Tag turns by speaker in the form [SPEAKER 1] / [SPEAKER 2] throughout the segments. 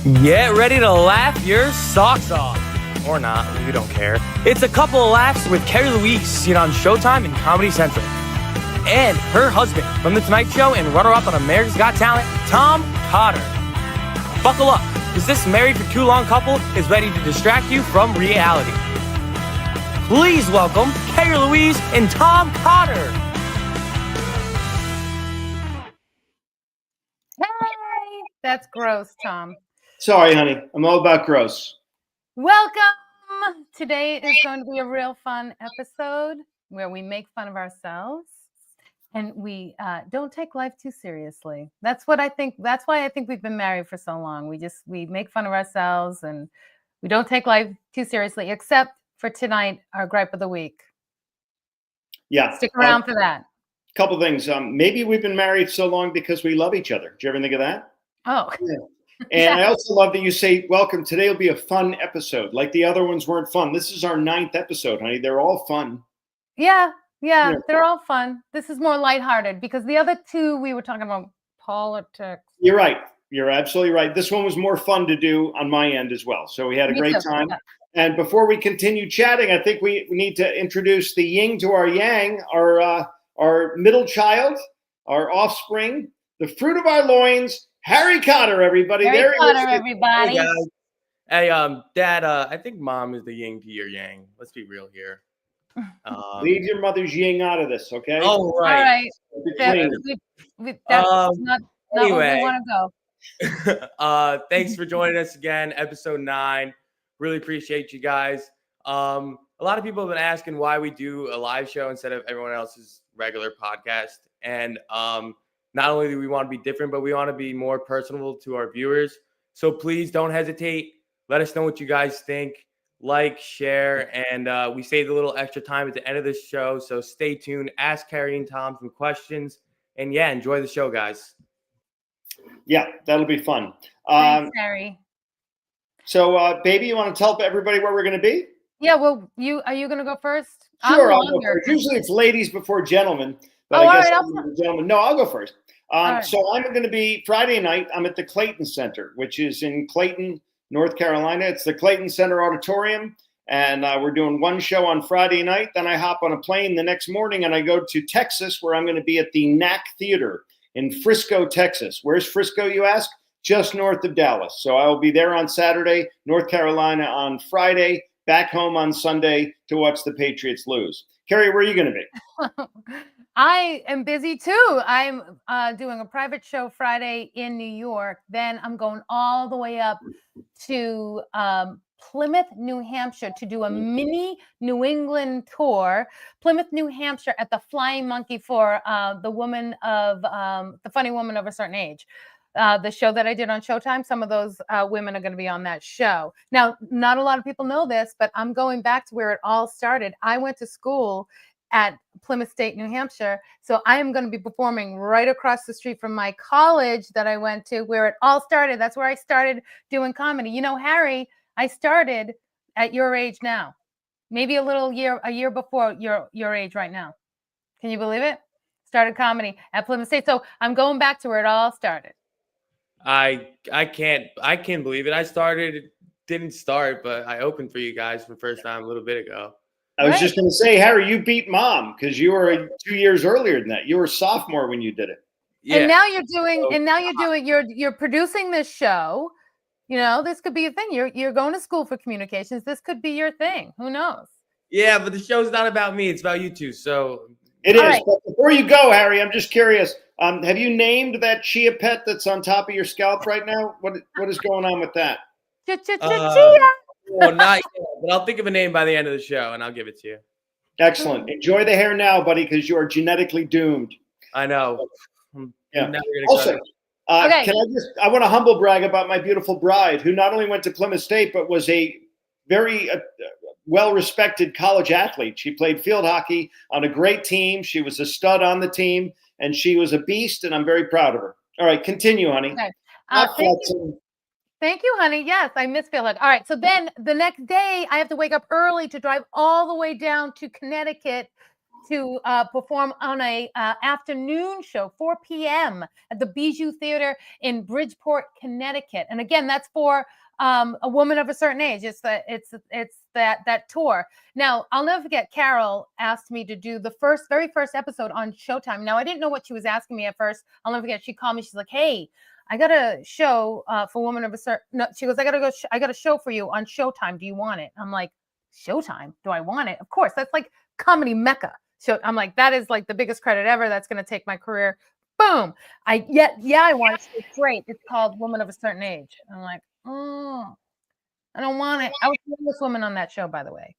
[SPEAKER 1] Get ready to laugh your socks off. Or not, we don't care. It's a couple of laughs with Carrie Louise, seen on Showtime and Comedy Central. And her husband from The Tonight Show and runner-up on America's Got Talent, Tom Cotter. Buckle up, because this married for too long couple is ready to distract you from reality. Please welcome Carrie Louise and Tom Cotter.
[SPEAKER 2] Hey, that's gross, Tom.
[SPEAKER 3] Sorry, honey. I'm all about gross.
[SPEAKER 2] Welcome. Today is going to be a real fun episode where we make fun of ourselves and we don't take life too seriously. That's what I think. That's why I think we've been married for so long. We make fun of ourselves and we don't take life too seriously, except for tonight, our gripe of the week.
[SPEAKER 3] Yeah.
[SPEAKER 2] Stick around for that.
[SPEAKER 3] Couple things. Maybe we've been married so long because we love each other. Did you ever think of that?
[SPEAKER 2] Oh.
[SPEAKER 3] Yeah. And I also love that you say, welcome. Today will be a fun episode. Like the other ones weren't fun. This is our 9th episode, honey. They're all fun.
[SPEAKER 2] Yeah, they're all fun. This is more lighthearted because the other two we were talking about politics.
[SPEAKER 3] You're right. You're absolutely right. This one was more fun to do on my end as well. So we had a great time. Yeah. And before we continue chatting, I think we need to introduce the yin to our yang, our middle child, our offspring, the fruit of our loins, Harry Cotter, everybody.
[SPEAKER 2] Harry Cotter, everybody.
[SPEAKER 1] Hey, Dad, I think Mom is the yin to your yang. Let's be real here.
[SPEAKER 3] Leave your mother's yin out of this, okay?
[SPEAKER 1] Oh, right.
[SPEAKER 2] All right. That's not anyway, where we want
[SPEAKER 1] to go. Thanks for joining us again, episode 9. Really appreciate you guys. A lot of people have been asking why we do a live show instead of everyone else's regular podcast. And not only do we want to be different, but we want to be more personable to our viewers. So please don't hesitate. Let us know what you guys think. Like, share, and we saved a little extra time at the end of this show. So stay tuned. Ask Carrie and Tom some questions. And yeah, enjoy the show, guys.
[SPEAKER 3] Yeah, that'll be fun.
[SPEAKER 2] Thanks, Harry.
[SPEAKER 3] So, baby, you want to tell everybody where we're going to be?
[SPEAKER 2] Yeah, well, are you going to go first?
[SPEAKER 3] Sure, I'll go first. Usually it's ladies before gentlemen. But I guess gentlemen. No, I'll go first. Right. So I'm going to be Friday night. I'm at the Clayton Center, which is in Clayton, North Carolina. It's the Clayton Center Auditorium. And we're doing one show on Friday night. Then I hop on a plane the next morning and I go to Texas, where I'm going to be at the NAC Theater in Frisco, Texas. Where's Frisco, you ask? Just north of Dallas. So I will be there on Saturday, North Carolina on Friday, back home on Sunday to watch the Patriots lose. Carrie, where are you going to be?
[SPEAKER 2] I am busy too. I'm doing a private show Friday in New York. Then I'm going all the way up to Plymouth, New Hampshire to do a mini New England tour. Plymouth, New Hampshire at the Flying Monkey for the funny woman of a certain age. The show that I did on Showtime, some of those women are going to be on that show. Now, not a lot of people know this, but I'm going back to where it all started. I went to school at Plymouth State, New Hampshire. So I am going to be performing right across the street from my college that I went to, where it all started. That's where I started doing comedy. You know, Harry, I started at your age now, maybe a year before your age right now. Can you believe it? Started comedy at Plymouth State. So I'm going back to where it all started.
[SPEAKER 1] I can't believe it. Didn't start, but I opened for you guys for the first time a little bit ago.
[SPEAKER 3] I was just going to say, Harry, you beat Mom because you were 2 years earlier than that. You were a sophomore when you did it.
[SPEAKER 1] Yeah.
[SPEAKER 2] And now you're producing this show. You know, this could be a thing. You're going to school for communications. This could be your thing. Who knows?
[SPEAKER 1] Yeah, but the show's not about me. It's about you two. So
[SPEAKER 3] it is. Right. But before you go, Harry, I'm just curious. Have you named that chia pet that's on top of your scalp right now? What is going on with that?
[SPEAKER 2] Chia.
[SPEAKER 1] Well, not yet, but I'll think of a name by the end of the show, and I'll give it to you.
[SPEAKER 3] Excellent. Enjoy the hair now, buddy, because you are genetically doomed.
[SPEAKER 1] I know.
[SPEAKER 3] Yeah. Also, I want to humble brag about my beautiful bride, who not only went to Plymouth State, but was a very well-respected college athlete. She played field hockey on a great team. She was a stud on the team, and she was a beast, and I'm very proud of her. All right, continue, honey.
[SPEAKER 2] Okay. Thank you, honey. Yes, I miss field hockey. All right, so then the next day, I have to wake up early to drive all the way down to Connecticut to perform on a afternoon show, 4 p.m. at the Bijou Theater in Bridgeport, Connecticut. And again, that's for a woman of a certain age. It's that tour. Now, I'll never forget, Carol asked me to do the very first episode on Showtime. Now, I didn't know what she was asking me at first. I'll never forget, she called me. She's like, hey, I got a show for women of a certain, no, she goes, I got a show for you on Showtime. Do you want it? I'm like, Showtime? Do I want it? Of course. That's like comedy mecca. So I'm like, that is like the biggest credit ever. That's going to take my career. Boom. I want it. It's great. It's called Woman of a Certain Age. I'm like, oh, I don't want it. I was the youngest woman on that show, by the way.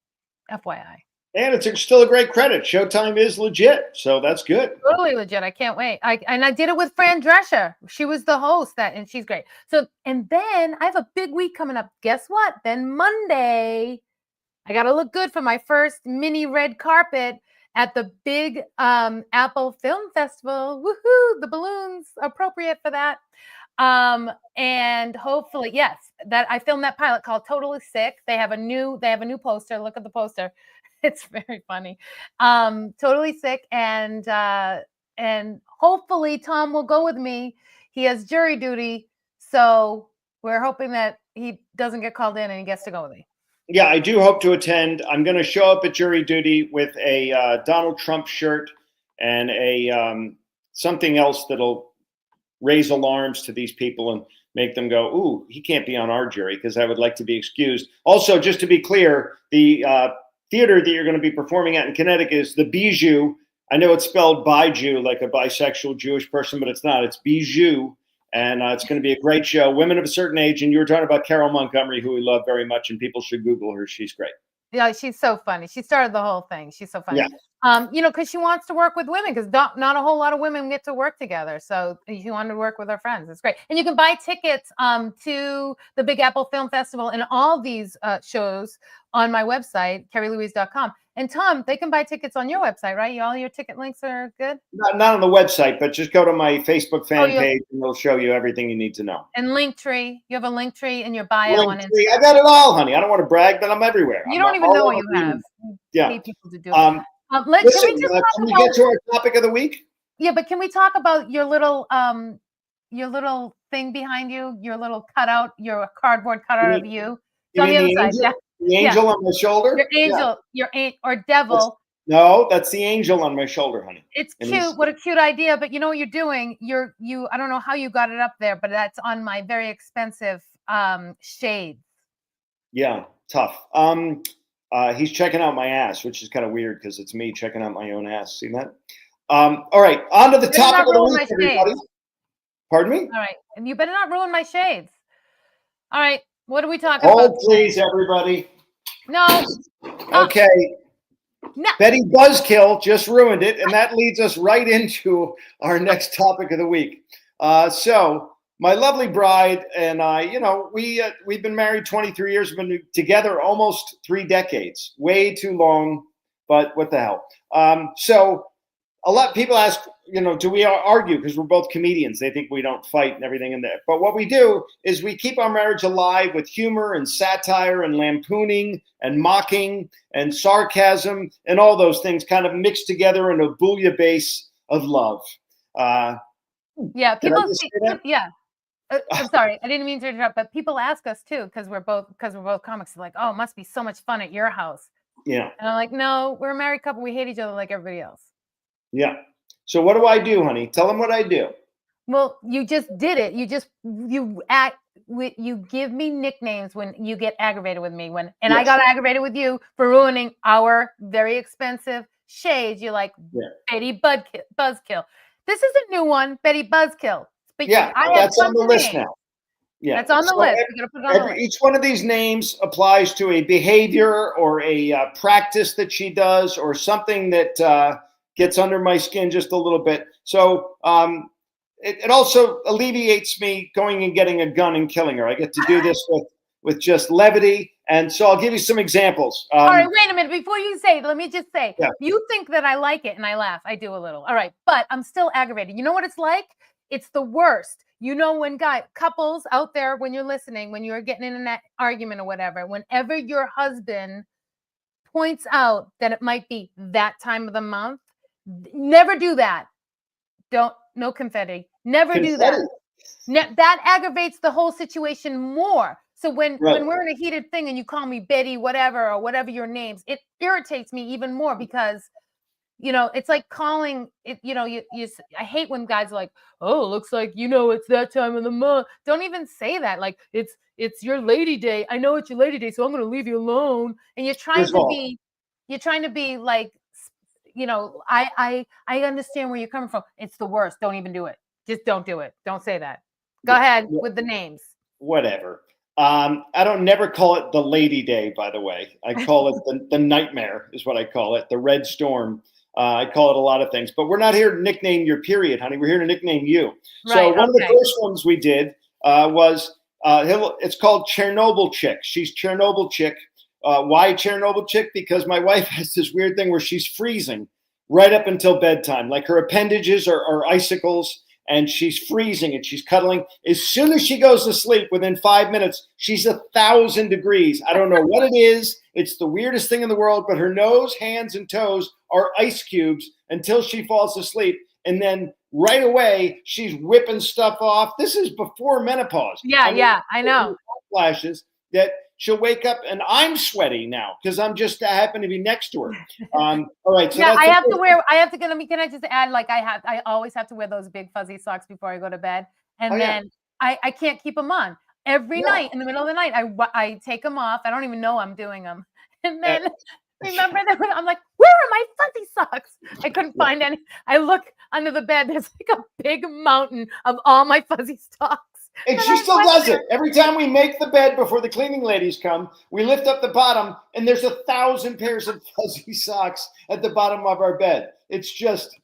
[SPEAKER 2] FYI.
[SPEAKER 3] And it's still a great credit. Showtime is legit, so that's good.
[SPEAKER 2] Totally legit. I can't wait. I did it with Fran Drescher. She was the host, and she's great. So, and then I have a big week coming up. Guess what? Then Monday, I got to look good for my first mini red carpet at the big Apple Film Festival. Woohoo! The balloons appropriate for that. And hopefully, yes, that I filmed that pilot called Totally Sick. They have a new poster. Look at the poster. It's very funny. Totally Sick. And hopefully Tom will go with me. He has jury duty. So we're hoping that he doesn't get called in and he gets to go with me.
[SPEAKER 3] Yeah, I do hope to attend. I'm going to show up at jury duty with a Donald Trump shirt and a something else that'll raise alarms to these people and make them go, ooh, he can't be on our jury, because I would like to be excused. Also, just to be clear, the theater that you're going to be performing at in Connecticut is the Bijou. I know it's spelled Bijou, like a bisexual Jewish person, but it's not. It's Bijou. And it's going to be a great show. Women of a Certain Age. And you were talking about Carol Montgomery, who we love very much, and people should Google her. She's great.
[SPEAKER 2] Yeah, she's so funny. She started the whole thing. She's so funny.
[SPEAKER 3] Yeah.
[SPEAKER 2] Because she wants to work with women, because not a whole lot of women get to work together. So she wanted to work with her friends. It's great. And you can buy tickets to the Big Apple Film Festival and all these shows on my website, KerryLouise.com. And Tom, they can buy tickets on your website, right? All your ticket links are good?
[SPEAKER 3] Not on the website, but just go to my Facebook fan page and it'll show you everything you need to know.
[SPEAKER 2] And Linktree. You have a Linktree in your bio on Instagram.
[SPEAKER 3] I got it all, honey. I don't want to brag, but I'm everywhere.
[SPEAKER 2] You don't even know what you have.
[SPEAKER 3] Yeah.
[SPEAKER 2] Need people to do it. Listen,
[SPEAKER 3] can we get to our topic of the week?
[SPEAKER 2] Yeah, but can we talk about your little thing behind you, your little cutout, your cardboard cutout of you? It's on the other side. Yeah.
[SPEAKER 3] The angel on my shoulder?
[SPEAKER 2] Your angel, or devil.
[SPEAKER 3] No, that's the angel on my shoulder, honey.
[SPEAKER 2] It's cute. What a cute idea. But you know what you're doing? I don't know how you got it up there, but that's on my very expensive shades.
[SPEAKER 3] Yeah, tough. He's checking out my ass, which is kind of weird because it's me checking out my own ass. See that? All right, on to the topic of the week, everybody. Pardon me?
[SPEAKER 2] All right. And you better not ruin my shades. All right. What are we talking about?
[SPEAKER 3] Oh, please, everybody.
[SPEAKER 2] No.
[SPEAKER 3] Okay.
[SPEAKER 2] No.
[SPEAKER 3] Betty Buzzkill just ruined it, and that leads us right into our next topic of the week. So my lovely bride and I, we've been married 23 years. We've been together almost 3 decades. Way too long, but what the hell? So a lot of people ask, do we argue? Because we're both comedians. They think we don't fight and everything in there. But what we do is we keep our marriage alive with humor and satire and lampooning and mocking and sarcasm and all those things kind of mixed together in a bouillabaisse of love.
[SPEAKER 2] Yeah, people. Yeah. I'm sorry, I didn't mean to interrupt, but people ask us too, because we're both comics. They're like, oh, it must be so much fun at your house.
[SPEAKER 3] Yeah.
[SPEAKER 2] And I'm like, no, we're a married couple. We hate each other like everybody else.
[SPEAKER 3] Yeah. So what do I do, honey? Tell them what I do.
[SPEAKER 2] Well, you just did it. You give me nicknames when you get aggravated with me. Yes. I got aggravated with you for ruining our very expensive shades. You're like, Betty Buzzkill. This is a new one, Betty Buzzkill. But
[SPEAKER 3] that's on the list now. Yeah,
[SPEAKER 2] that's on the list. You gotta put it on the list.
[SPEAKER 3] Each one of these names applies to a behavior or a practice that she does, or something that gets under my skin just a little bit. So it also alleviates me going and getting a gun and killing her. I get to do this with just levity. And so I'll give you some examples.
[SPEAKER 2] All right, wait a minute. Before you say, let me just say, You think that I like it and I laugh. I do a little. All right, but I'm still aggravated. You know what it's like? It's the worst. When couples out there, when you're listening, when you're getting in an argument or whatever, whenever your husband points out that it might be that time of the month, never do that. No confetti. Never do that. That aggravates the whole situation more. So when we're in a heated thing and you call me Betty, whatever, or whatever your names, it irritates me even more because, it's like calling it, I hate when guys are like, oh, looks like, it's that time of the month. Don't even say that. Like, it's your lady day. I know it's your lady day, so I'm going to leave you alone. And you're trying to be like, I understand where you're coming from. It's the worst. Don't even do it. Just don't do it. Don't say that. Go ahead with the names.
[SPEAKER 3] Whatever. I don't never call it the Lady Day, by the way. I call it the nightmare is what I call it. The red storm. I call it a lot of things, but we're not here to nickname your period, honey. We're here to nickname you. Right, so one of the first ones we did was it's called Chernobyl Chick. She's Chernobyl Chick. Why Chernobyl Chick? Because my wife has this weird thing where she's freezing right up until bedtime. Like her appendages are icicles. And she's freezing and she's cuddling. As soon as she goes to sleep, within 5 minutes, she's 1,000 degrees. I don't know what it is. It's the weirdest thing in the world, but her nose, hands, and toes are ice cubes until she falls asleep. And then right away, she's whipping stuff off. This is before menopause.
[SPEAKER 2] Yeah, I know.
[SPEAKER 3] Flashes that she'll wake up and I'm sweaty now because I happen to be next to her. All right. So
[SPEAKER 2] can I just add, like I always have to wear those big fuzzy socks before I go to bed. And then I can't keep them on every night in the middle of the night. I take them off. I don't even know I'm doing them. And then remember that I'm like, where are my fuzzy socks? I couldn't find any. I look under the bed. There's like a big mountain of all my fuzzy socks.
[SPEAKER 3] And she still does it. Every time we make the bed before the cleaning ladies come, we lift up the bottom and there's 1,000 pairs of fuzzy socks at the bottom of our bed. It's just,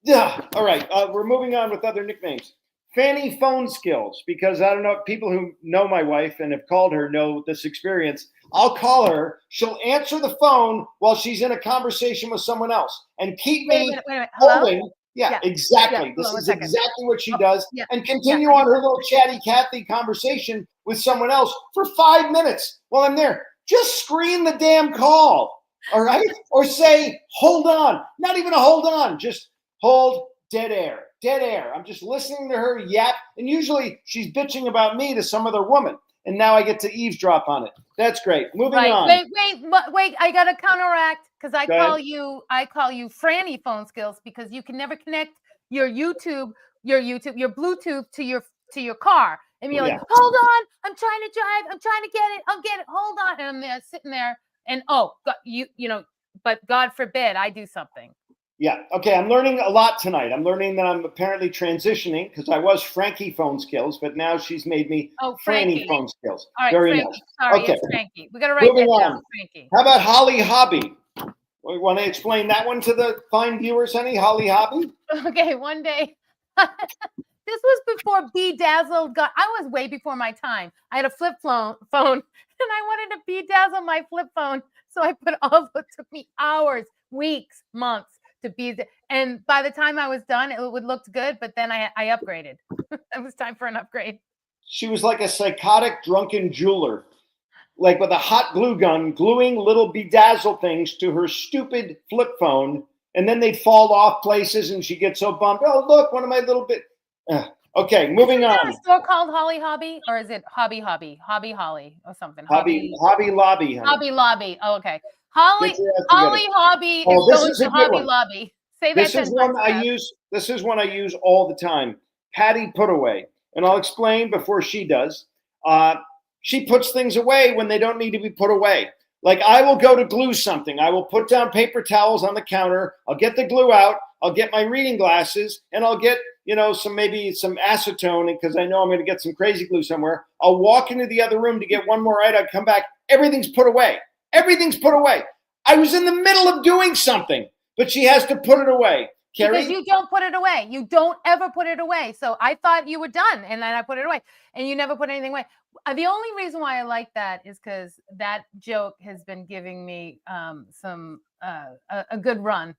[SPEAKER 3] all right. We're moving on with other nicknames. Fanny Phone Skills, because I don't know, people who know my wife and have called her know this experience. I'll call her. She'll answer the phone while she's in a conversation with someone else and keep me holding. Yeah, exactly. This is exactly what she does. And continue on her little chatty Cathy conversation with someone else for 5 minutes while I'm there. Just screen the damn call. All right. Or say, hold on. Not even a hold on. Just hold dead air. Dead air. I'm just listening to her yap. And usually she's bitching about me to some other woman. And now I get to eavesdrop on it. That's great. Moving on.
[SPEAKER 2] Wait. I got to counteract. Because I call you Franny Phone Skills because you can never connect your Bluetooth to your car. And you're like, hold on, I'm trying to drive, I'm trying to get it, I'll get it, hold on. And I'm there sitting there and but God forbid I do something.
[SPEAKER 3] Yeah. Okay. I'm learning a lot tonight. I'm learning that I'm apparently transitioning because I was Frankie Phone Skills, but now she's made me Franny Phone Skills.
[SPEAKER 2] All right,
[SPEAKER 3] very
[SPEAKER 2] Frankie.
[SPEAKER 3] nice.
[SPEAKER 2] Sorry,
[SPEAKER 3] okay.
[SPEAKER 2] It's Frankie. We got to write that down, Frankie.
[SPEAKER 3] How about Holly Hobby? We want to explain that one to the fine viewers, honey? Holly Hobby?
[SPEAKER 2] Okay, one day. This was before Bedazzled got. I was way before my time. I had a flip phone, and I wanted to bedazzle my flip phone. So I put it took me hours, weeks, months to be. And by the time I was done, it would look good. But then I upgraded. It was time for an upgrade.
[SPEAKER 3] She was like a psychotic, drunken jeweler. Like with a hot glue gun, gluing little bedazzle things to her stupid flip phone, and then they'd fall off places, and she gets so bummed. Oh, look, one of my little bit. Okay, moving on.
[SPEAKER 2] Is there a store called Holly Hobby, or is it Hobby Holly, or something?
[SPEAKER 3] Hobby Lobby. Honey.
[SPEAKER 2] Hobby Lobby. Oh, okay. Holly Hobby is going to Hobby Lobby. Say that.
[SPEAKER 3] This is one I use. This is one I use all the time. Patty Putaway, and I'll explain before she does. She puts things away when they don't need to be put away. Like I will go to glue something. I will put down paper towels on the counter. I'll get the glue out. I'll get my reading glasses and I'll get, some acetone because I know I'm going to get some crazy glue somewhere. I'll walk into the other room to get one more item. I come back. Everything's put away. Everything's put away. I was in the middle of doing something, but she has to put it away. Carrie?
[SPEAKER 2] Because you don't put it away. You don't ever put it away. So I thought you were done and then I put it away and you never put anything away. The only reason why I like that is because that joke has been giving me a good run.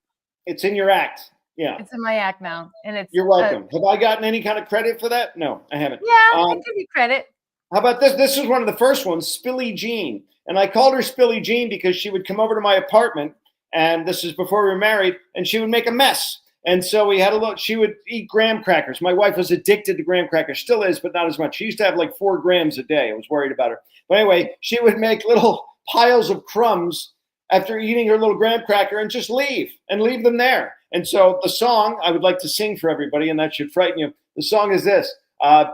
[SPEAKER 3] It's in your act. Yeah.
[SPEAKER 2] It's in my act now. And it's
[SPEAKER 3] You're welcome. Have I gotten any kind of credit for that? No, I haven't.
[SPEAKER 2] Yeah, I give you credit.
[SPEAKER 3] How about this? This is one of the first ones, Spilly Jean. And I called her Spilly Jean because she would come over to my apartment, and this is before we were married, and she would make a mess. And so we had a look. She would eat graham crackers. My wife was addicted to graham crackers, still is, but not as much. She used to have like 4 grams a day. I was worried about her. But anyway, she would make little piles of crumbs after eating her little graham cracker and just leave them there. And so the song I would like to sing for everybody, and that should frighten you. The song is this: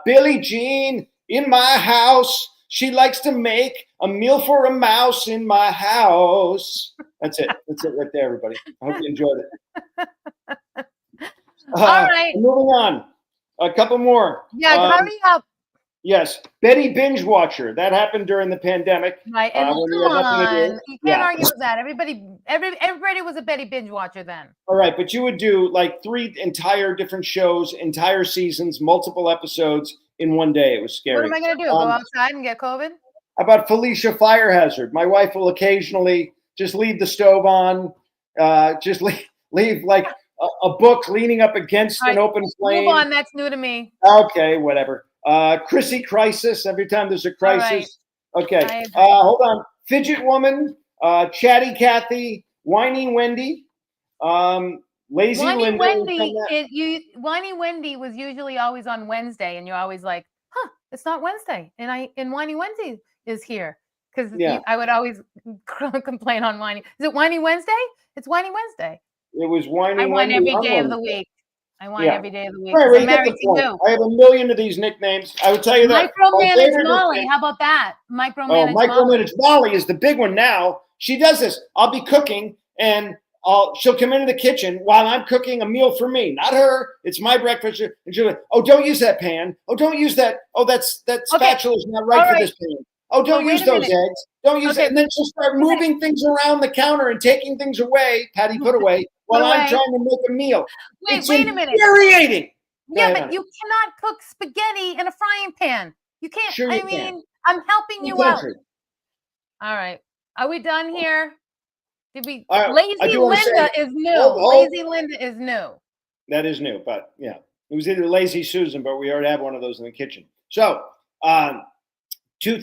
[SPEAKER 3] Billie Jean in my house. She likes to make a meal for a mouse in my house. That's it. That's it right there, everybody. I hope you enjoyed it.
[SPEAKER 2] All right.
[SPEAKER 3] Moving on. A couple more.
[SPEAKER 2] Yeah, hurry up.
[SPEAKER 3] Yes. Betty Binge Watcher. That happened during the pandemic.
[SPEAKER 2] Right. And come on. You can't argue with that. Everybody was a Betty Binge Watcher then. All
[SPEAKER 3] right. But you would do like 3 entire different shows, entire seasons, multiple episodes in one day. It was scary.
[SPEAKER 2] What am I going to do? Go outside and get COVID?
[SPEAKER 3] How about Felicia Fire Hazard? My wife will occasionally just leave the stove on, just leave like a book leaning up against an open flame.
[SPEAKER 2] Move on. That's new to me.
[SPEAKER 3] Okay, whatever. Chrissy Crisis. Every time there's a crisis. Right. Okay. Hold on. Fidget Woman. Chatty Cathy. Whiny Wendy. Lazy
[SPEAKER 2] Whiny
[SPEAKER 3] Linda.
[SPEAKER 2] Whiny Wendy was usually always on Wednesday, and you're always like, "Huh, it's not Wednesday," and Whiny Wednesday is here because I would always complain on Whiny. Is it Whiny Wednesday? It's Whiny Wednesday.
[SPEAKER 3] It was Whiny.
[SPEAKER 2] I whine every day of the week. I whine every day of the week.
[SPEAKER 3] Right, I have a million of these nicknames. I would tell you that.
[SPEAKER 2] Micromanage Molly. How about that?
[SPEAKER 3] Micromanage Molly is the big one now. She does this. I'll be cooking and she'll come into the kitchen while I'm cooking a meal for me, not her. It's my breakfast. And she'll be, oh, don't use that pan. Oh, don't use that. Oh, that spatula is not right for this pan. Oh, don't use those eggs. Don't use it. And then she'll start moving things around the counter and taking things away, Patty, put away, while I'm trying to make a meal.
[SPEAKER 2] Wait a minute.
[SPEAKER 3] Infuriating.
[SPEAKER 2] Yeah, but you cannot cook spaghetti in a frying pan. You can't.
[SPEAKER 3] Sure you can.
[SPEAKER 2] I'm helping you out. All right. Are we done here? Lazy Linda is new. Lazy Linda is new.
[SPEAKER 3] That is new, but yeah. It was either Lazy Susan, but we already have one of those in the kitchen. So, 2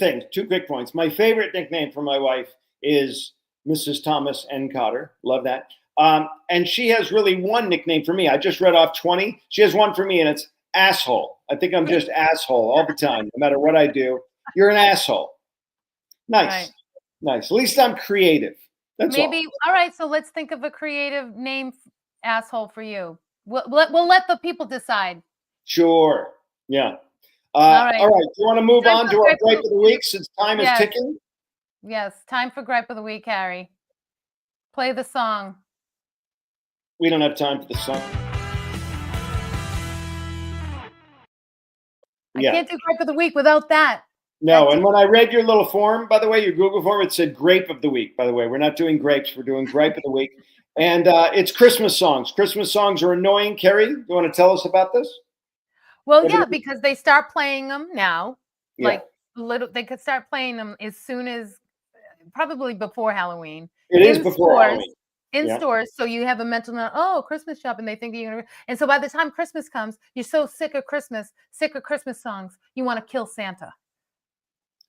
[SPEAKER 3] quick points. My favorite nickname for my wife is Mrs. Thomas N. Cotter. Love that. And she has really one nickname for me. I just read off 20. She has one for me, and it's asshole. I think I'm just asshole all the time, no matter what I do. You're an asshole. Nice. Right. Nice. At least I'm creative. That's
[SPEAKER 2] all right. So let's think of a creative name, asshole, for you. We'll let the people decide.
[SPEAKER 3] Sure. Yeah. All right. Do you want to move on to our gripe of the week since time is ticking?
[SPEAKER 2] Yes. Time for gripe of the week, Harry. Play the song.
[SPEAKER 3] We don't have time for the song.
[SPEAKER 2] I can't do gripe of the week without that.
[SPEAKER 3] No, and when I read your little form, by the way, your Google form, it said grape of the week, by the way. We're not doing grapes. We're doing gripe of the week. And it's Christmas songs. Christmas songs are annoying. Carrie, you want to tell us about this?
[SPEAKER 2] Well, because they start playing them now. Yeah. They could start playing them as soon as probably before Halloween.
[SPEAKER 3] It is before Halloween.
[SPEAKER 2] In stores, so you have a mental note, Christmas shopping, they think you're gonna, and so by the time Christmas comes, you're so sick of Christmas songs, you want to kill Santa.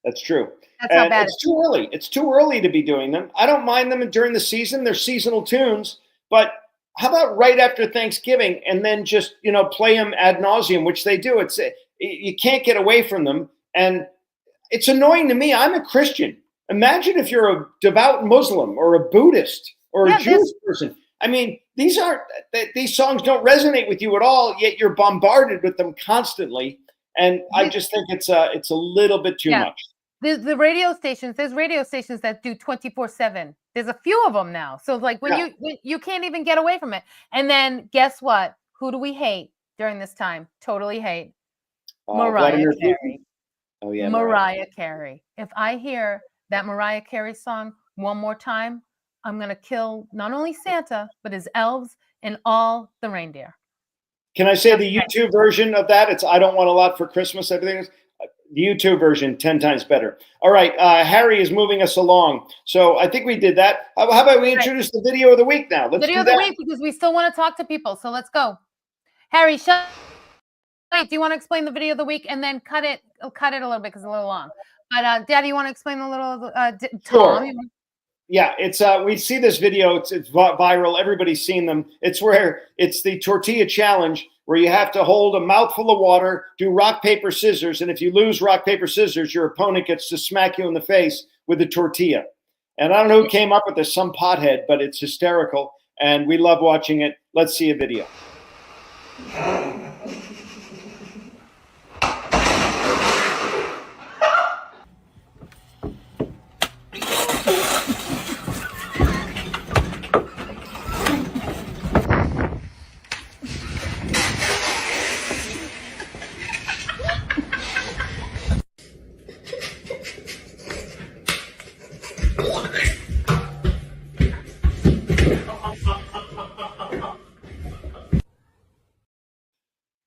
[SPEAKER 3] That's true.
[SPEAKER 2] That's how bad
[SPEAKER 3] it's too early. It's too early to be doing them. I don't mind them during the season. They're seasonal tunes, but how about right after Thanksgiving and then just, play them ad nauseum, which they do. You can't get away from them. And it's annoying to me. I'm a Christian. Imagine if you're a devout Muslim or a Buddhist or a Jewish person. I mean, these songs don't resonate with you at all, yet you're bombarded with them constantly. And I just think it's a little bit too much.
[SPEAKER 2] The radio stations, there's radio stations that do 24/7. There's a few of them now. So when you can't even get away from it. And then guess what? Who do we hate during this time? Totally hate Mariah Carey.
[SPEAKER 3] Oh yeah,
[SPEAKER 2] Mariah Carey. If I hear that Mariah Carey song one more time, I'm going to kill not only Santa, but his elves and all the reindeer.
[SPEAKER 3] Can I say the YouTube version of that? It's I Don't Want a Lot for Christmas. Everything is the YouTube version 10 times better. All right. Harry is moving us along. So I think we did that. How about we introduce the video of the week now?
[SPEAKER 2] Video of the week, because we still want to talk to people. So let's go. Harry, shut Wait, do you want to explain the video of the week and then cut it a little bit because it's a little long? But Daddy, you want to explain a little? Tom?
[SPEAKER 3] Sure. Yeah, it's we see this video. It's viral. Everybody's seen them. It's the tortilla challenge where you have to hold a mouthful of water, do rock, paper, scissors, and if you lose rock, paper, scissors, your opponent gets to smack you in the face with a tortilla. And I don't know who came up with this, some pothead, but it's hysterical, and we love watching it. Let's see a video.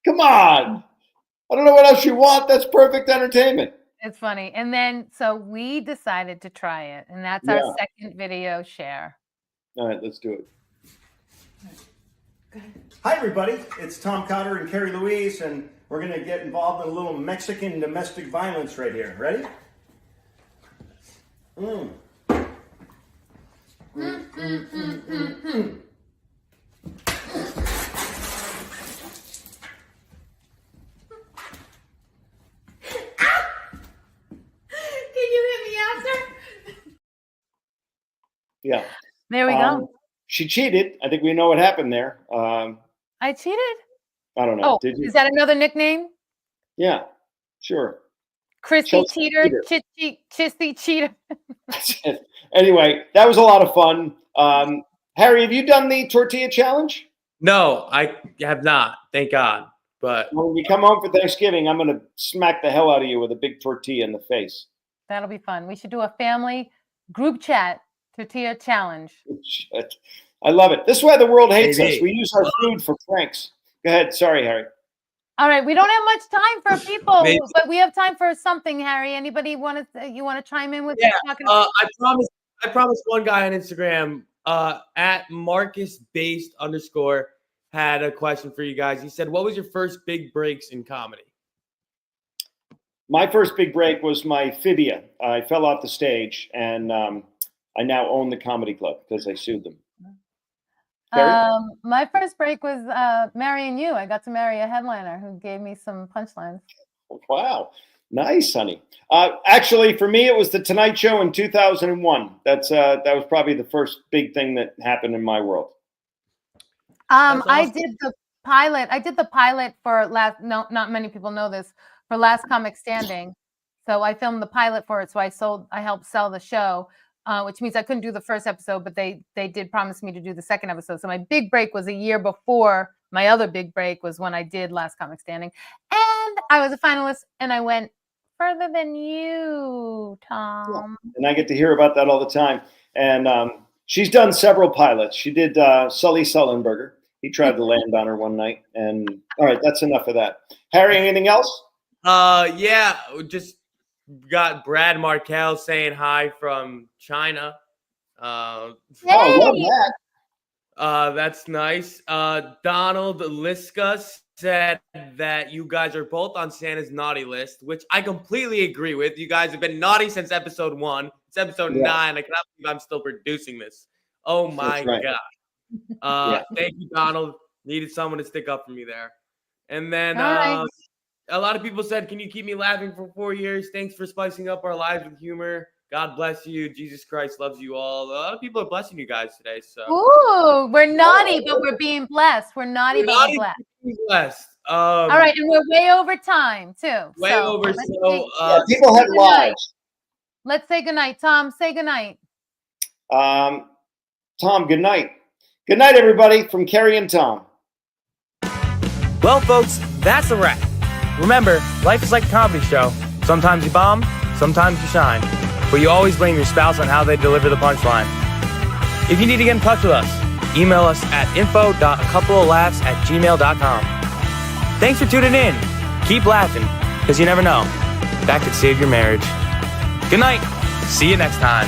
[SPEAKER 3] Come on. I don't know what else you want. That's perfect entertainment.
[SPEAKER 2] It's funny. And then, so we decided to try it. And that's our second video share.
[SPEAKER 3] All right, let's do it.
[SPEAKER 4] Hi, everybody. It's Tom Cotter and Carrie Louise, and we're going to get involved in a little Mexican domestic violence right here. Ready?
[SPEAKER 3] Yeah.
[SPEAKER 2] There we go.
[SPEAKER 3] She cheated. I think we know what happened there.
[SPEAKER 2] I cheated?
[SPEAKER 3] I don't know.
[SPEAKER 2] Oh,
[SPEAKER 3] Did you?
[SPEAKER 2] Is that another nickname?
[SPEAKER 3] Yeah, sure.
[SPEAKER 2] Chrissy
[SPEAKER 3] Chelsea
[SPEAKER 2] Cheater,
[SPEAKER 3] Cheater.
[SPEAKER 2] Chissy Cheater.
[SPEAKER 3] That's it. Anyway, that was a lot of fun. Harry, have you done the tortilla challenge?
[SPEAKER 1] No, I have not. Thank God. But
[SPEAKER 3] when you come home for Thanksgiving, I'm going to smack the hell out of you with a big tortilla in the face.
[SPEAKER 2] That'll be fun. We should do a family group chat tortilla challenge.
[SPEAKER 3] Shit. I love it. This is why the world hates us. We use our food for pranks. Go ahead. Sorry, Harry.
[SPEAKER 2] All right. We don't have much time for people, but we have time for something, Harry. Anybody you want to chime in with?
[SPEAKER 1] Yeah. I promised one guy on Instagram at MarcusBased_ had a question for you guys. He said, what was your first big breaks in comedy?
[SPEAKER 3] My first big break was my phobia. I fell off the stage, and I now own the comedy club because I sued them.
[SPEAKER 2] My first break was marrying you. I got to marry a headliner who gave me some punchlines.
[SPEAKER 3] Wow. Nice, honey. Actually, for me, it was the Tonight Show in 2001. That was probably the first big thing that happened in my world.
[SPEAKER 2] Awesome. I did the pilot for not many people know this, for Last Comic Standing. So I filmed the pilot for it. So I helped sell the show, which means I couldn't do the first episode, but they did promise me to do the second episode. So my big break was a year before. My other big break was when I did Last Comic Standing, and I was a finalist, and I went further than you, Tom.
[SPEAKER 3] And I get to hear about that all the time. And she's done several pilots. She did Sully Sullenberger. He tried to land on her one night. And all right, that's enough of that. Harry, anything else?
[SPEAKER 1] Yeah, just got Brad Markell saying hi from China.
[SPEAKER 3] Oh, love that.
[SPEAKER 1] That's nice. Donald Liska said that you guys are both on Santa's naughty list, which I completely agree with. You guys have been naughty since episode 1. It's episode 9. I cannot believe I'm still producing this. Oh my God. Thank you, Donald. Needed someone to stick up for me there. And then a lot of people said, can you keep me laughing for 4 years? Thanks for spicing up our lives with humor. God bless you. Jesus Christ loves you all. A lot of people are blessing you guys today. So,
[SPEAKER 2] ooh, we're naughty, but we're being blessed. We're naughty, but we're blessed. All right, and we're way over time too.
[SPEAKER 3] People have lives.
[SPEAKER 2] Let's say goodnight. Tom, say goodnight.
[SPEAKER 3] Tom, good night. Good night, everybody, from Carrie and Tom.
[SPEAKER 1] Well, folks, that's a wrap. Remember, life is like a comedy show. Sometimes you bomb, sometimes you shine. But you always blame your spouse on how they deliver the punchline. If you need to get in touch with us, email us at info.acoupleoflaughs@gmail.com. Thanks for tuning in. Keep laughing, because you never know. That could save your marriage. Good night. See you next time.